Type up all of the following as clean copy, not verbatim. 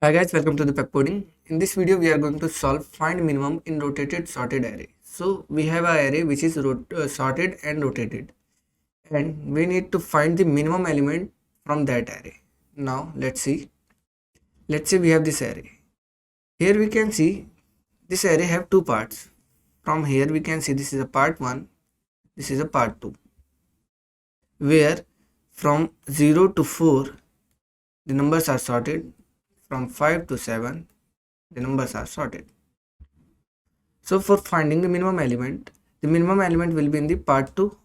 Hi guys, welcome to the Pepcoding. In this video, we are going to solve find minimum in rotated sorted array. So we have an array which is sorted and rotated, and we need to find the minimum element from that array. Now let's see. Let's say we have this array. Here we can see this array have two parts. From here we can see this is a part 1, this is a part 2, where from 0 to 4 the numbers are sorted, from 5 to 7 the numbers are sorted. So for finding the minimum element will be in the part 2.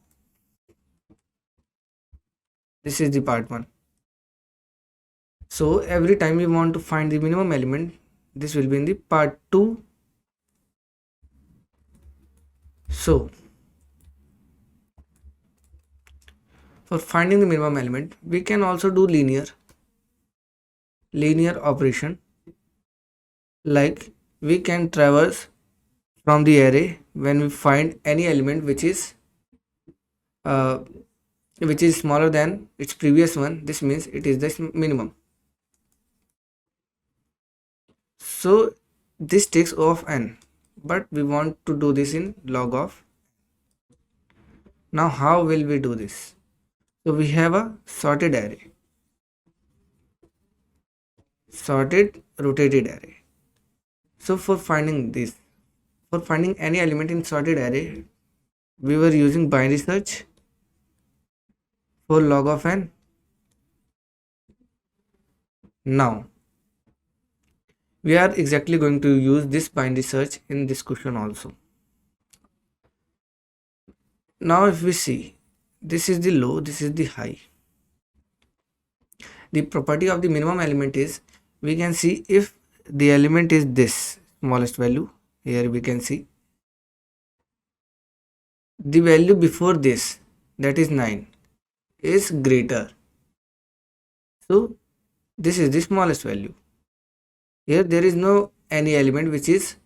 This is the part 1. So every time we want to find the minimum element, this will be in the part 2. So for finding the minimum element, we can also do linear operation, like we can traverse from the array when we find any element uh, which is smaller than its previous one. This means it is the minimum. So this takes O of n, but we want to do this in log of. Now how will we do this? So we have a sorted array, sorted rotated array. So for finding any element in sorted array, we were using binary search for log of n. Now we are exactly going to use this binary search in this question also. Now if we see, this is the low, this is the high. The property of the minimum element is, we can see if the element is this smallest value, here we can see the value before this, that is 9, is greater. So this is the smallest value. Here there is no any element which is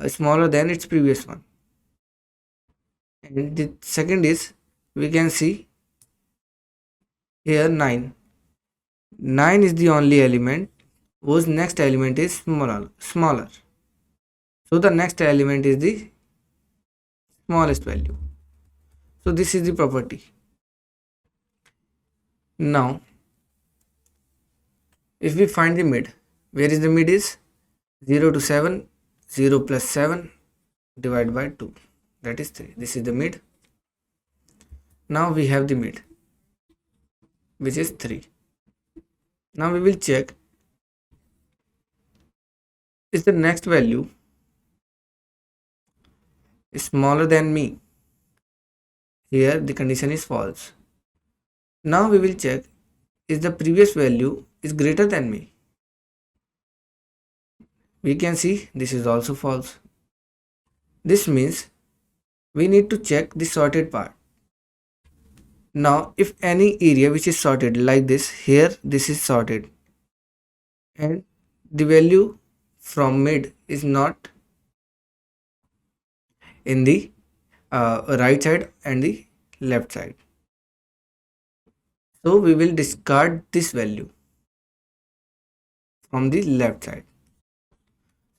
smaller than its previous one. And the second is, we can see here 9 is the only element whose next element is smaller. So the next element is the smallest value. So this is the property. Now if we find the mid, where is the mid is 0 to 7, 0 plus 7 divided by 2, that is 3. This is the mid. Now we have the mid, which is 3. Now we will check, is the next value smaller than me? Here the condition is false. Now we will check, is the previous value is greater than me? We can see this is also false. This means we need to check the sorted part. Now if any area which is sorted like this, here this is sorted and the value from mid is not in the right side and the left side, so we will discard this value from the left side.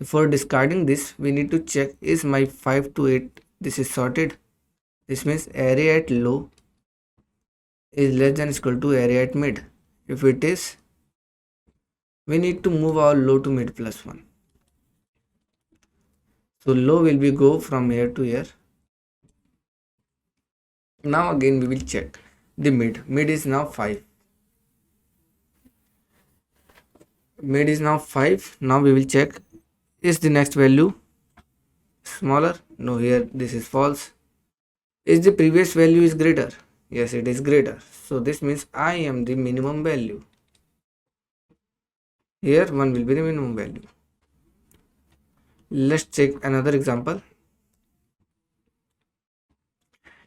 For discarding this, we need to check, is my 5 to 8 this is sorted? This means array at low is less than or equal to array at mid. If it is, we need to move our low to mid plus 1. So low will be go from here to here. Now again we will check the mid. Mid is now 5. Mid is now 5. Now we will check, is the next value smaller? No, here this is false. Is the previous value is greater? Yes, it is greater. So this means I am the minimum value. Here 1 will be the minimum value. Let's check another example.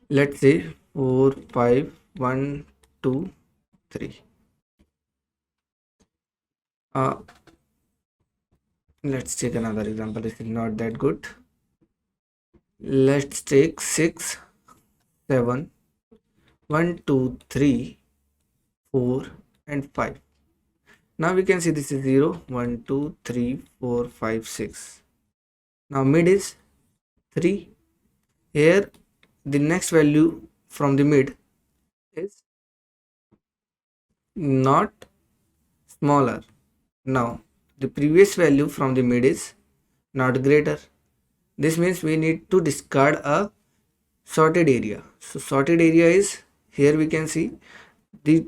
Let's say 4, 5, 1, 2, 3. Let's take another example. This is not that good. Let's take 6, 7, 1, 2, 3, 4 and 5. Now we can see this is 0, 1, 2, 3, 4, 5, 6. Now mid is 3. Here the next value from the mid is not smaller. Now the previous value from the mid is not greater. This means we need to discard a sorted area. So sorted area is, here we can see the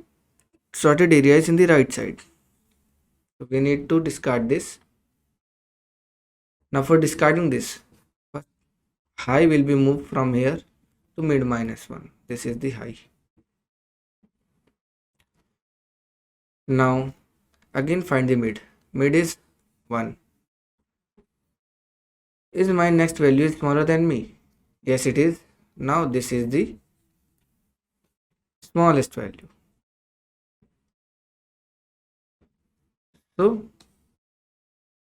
sorted area is in the right side. So we need to discard this. Now for discarding this, high will be moved from here to mid -1. This is the high. Now again find the mid. Mid is 1. Is my next value smaller than me? Yes, it is. Now this is the smallest value. So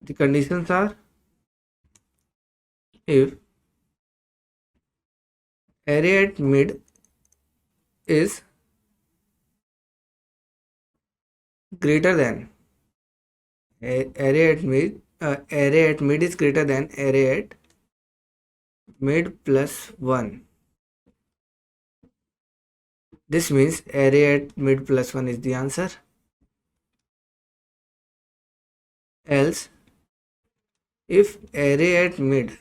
the conditions are, if array at mid is greater than array at mid is greater than array at mid plus 1. This means array at mid plus 1 is the answer. Else, if array at mid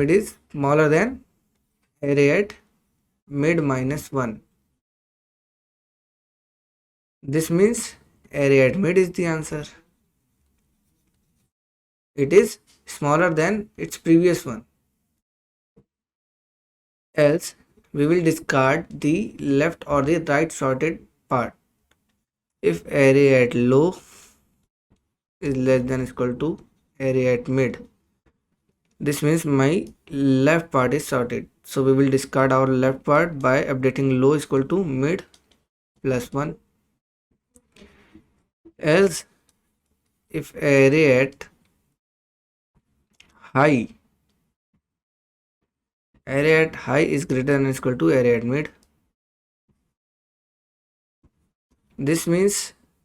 is smaller than array at mid -1. This means array at mid is the answer. It is smaller than its previous one. Else, we will discard the left or the right sorted part. If array at low is less than or equal to array at mid, this means my left part is sorted. So we will discard our left part by updating low is equal to mid plus 1. Else, if array at high is greater than or equal to array at mid, this means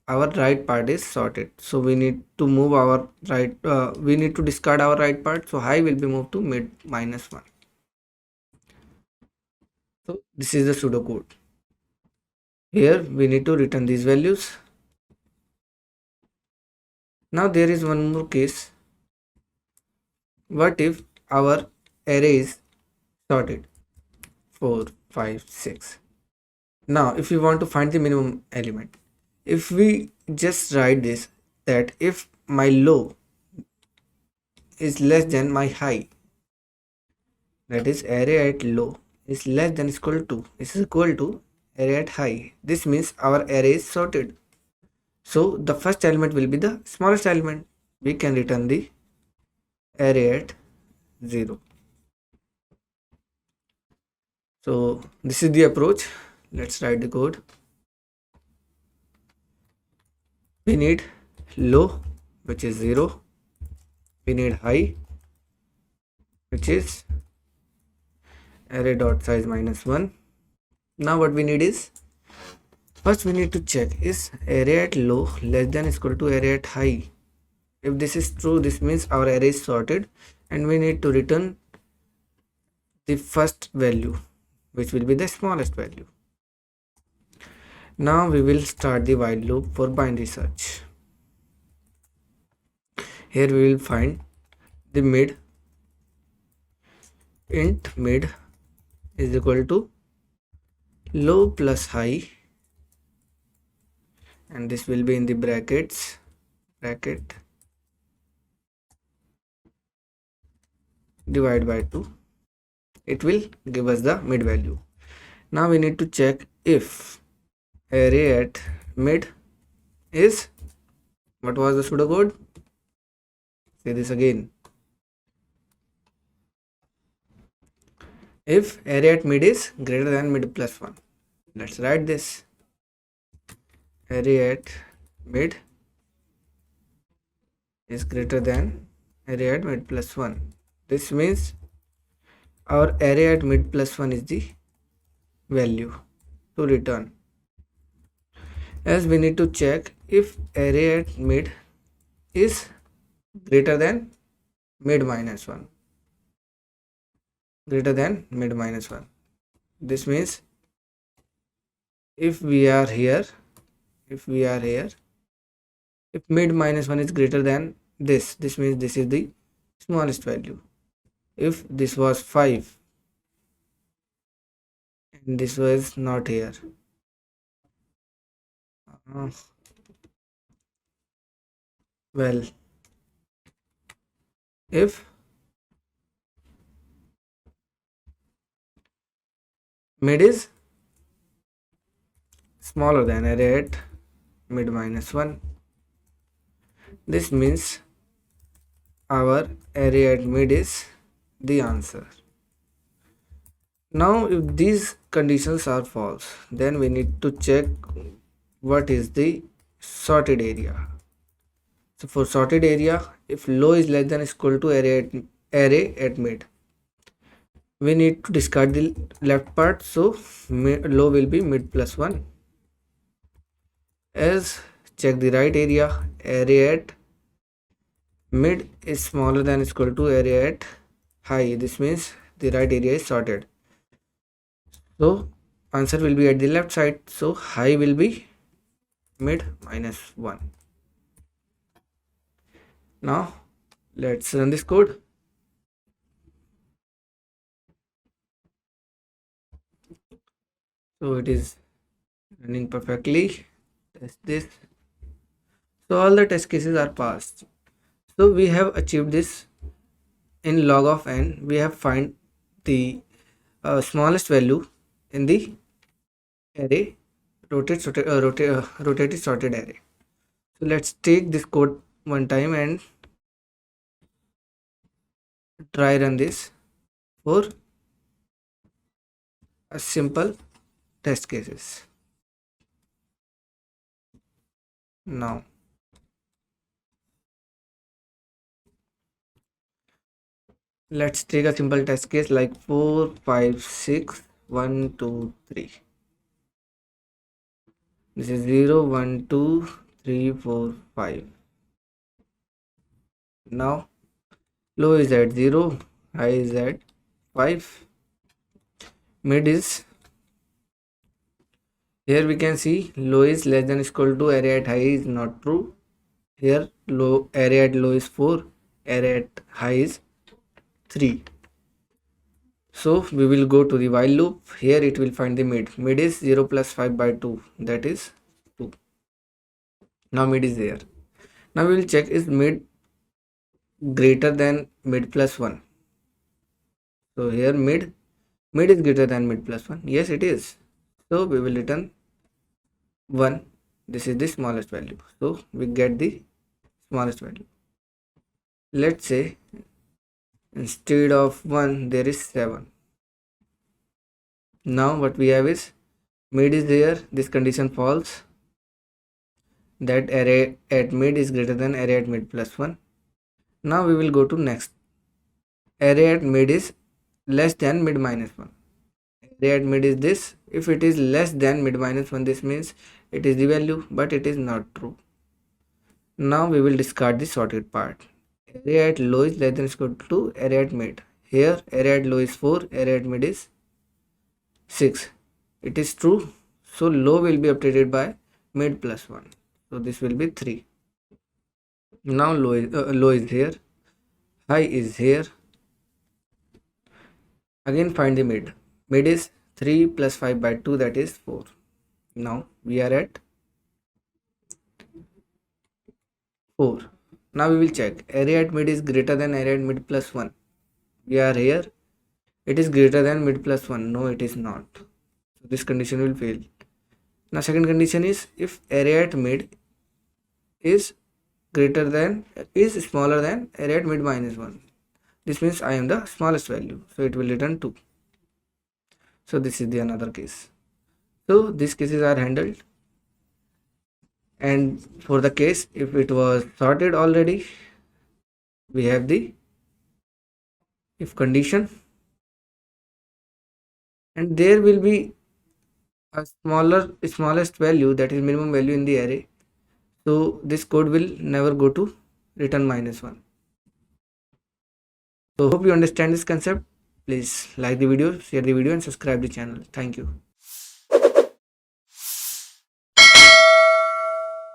our right part is sorted. So we need to move our right, we need to discard our right part. So high will be moved to mid -1. So this is the pseudocode. Here we need to return these values. Now there is one more case. What if our array is sorted 4, 5, 6? Now if we want to find the minimum element, if we just write this, that if my low is less than my high, that is array at low is less than is equal to array at high, this means our array is sorted. So the first element will be the smallest element. We can return the array at 0. So this is the approach. Let's write the code. We need low, which is 0. We need high, which is array dot size -1. Now what we need is, first we need to check, is array at low less than or equal to array at high? If this is true, this means our array is sorted, and we need to return the first value, which will be the smallest value. Now we will start the while loop for binary search. Here we will find the mid. Int mid is equal to low plus high, and this will be in the bracket divide by 2. It will give us the mid value. Now we need to check if array at mid is, what was the pseudocode? Say this again. If array at mid is greater than mid plus 1. Let's write this. Array at mid is greater than array at mid plus 1. This means our array at mid plus 1 is the value to return, as we need to check if array at mid is greater than mid minus 1, greater than mid minus 1. This means if we are here, if mid minus 1 is greater than this means this is the smallest value. If this was 5 and this was not here, uh, well, if mid is smaller than array at mid minus 1, this means our array at mid is the answer. Now if these conditions are false, then we need to check what is the sorted area. So for sorted area, if low is less than or equal to array at mid, we need to discard the left part, so low will be mid plus 1. As check the right area, array at mid is smaller than or equal to array at high. This means the right area is sorted. So answer will be at the left side, so high will be mid minus 1. Now let's run this code. So it is running perfectly. Test this. So all the test cases are passed. So we have achieved this in log of n. We have find the smallest value in the array rotated sorted array. So let's take this code one time and try run this for a simple test cases. Now let's take a simple test case like 4 5 6 1 2 3. This is 0 1 2 3 4 5. Now low is at 0, high is at 5, mid is, here we can see low is less than or equal to array at high is not true. Here array at low is 4, array at high is 3. So we will go to the while loop. Here it will find the mid. Mid is 0 plus 5 by 2, that is 2. Now mid is there. Now we will check is mid greater than mid plus 1. So here mid is greater than mid plus 1. Yes, it is. So we will return 1. This is the smallest value. So we get the smallest value. Let's say instead of 1 there is 7. Now what we have is mid is there. This condition false, that array at mid is greater than array at mid plus 1. Now we will go to next. Array at mid is less than mid minus 1. Array at mid is this. If it is less than mid minus 1, this means it is the value, but it is not true. Now we will discard the sorted part. Array at low is less than or equal to array at mid. Here array at low is 4, array at mid is 6. It is true, so low will be updated by mid plus 1. So this will be 3. Now low is here, high is here. Again find the mid. Mid is 3 plus 5 by 2, that is 4. Now we are at 4. Now we will check. Array at mid is greater than array at mid plus 1. We are here. It is greater than mid plus 1. No, it is not. So this condition will fail. Now second condition is if array at mid is smaller than array at mid minus 1. This means I am the smallest value. So it will return 2. So this is the another case. So these cases are handled. And for the case if it was sorted already, we have the if condition. and there will be a smallest value, that is minimum value in the array. So this code will never go to return -1. So hope you understand this concept. Please like the video, share the video, and subscribe the channel. Thank you.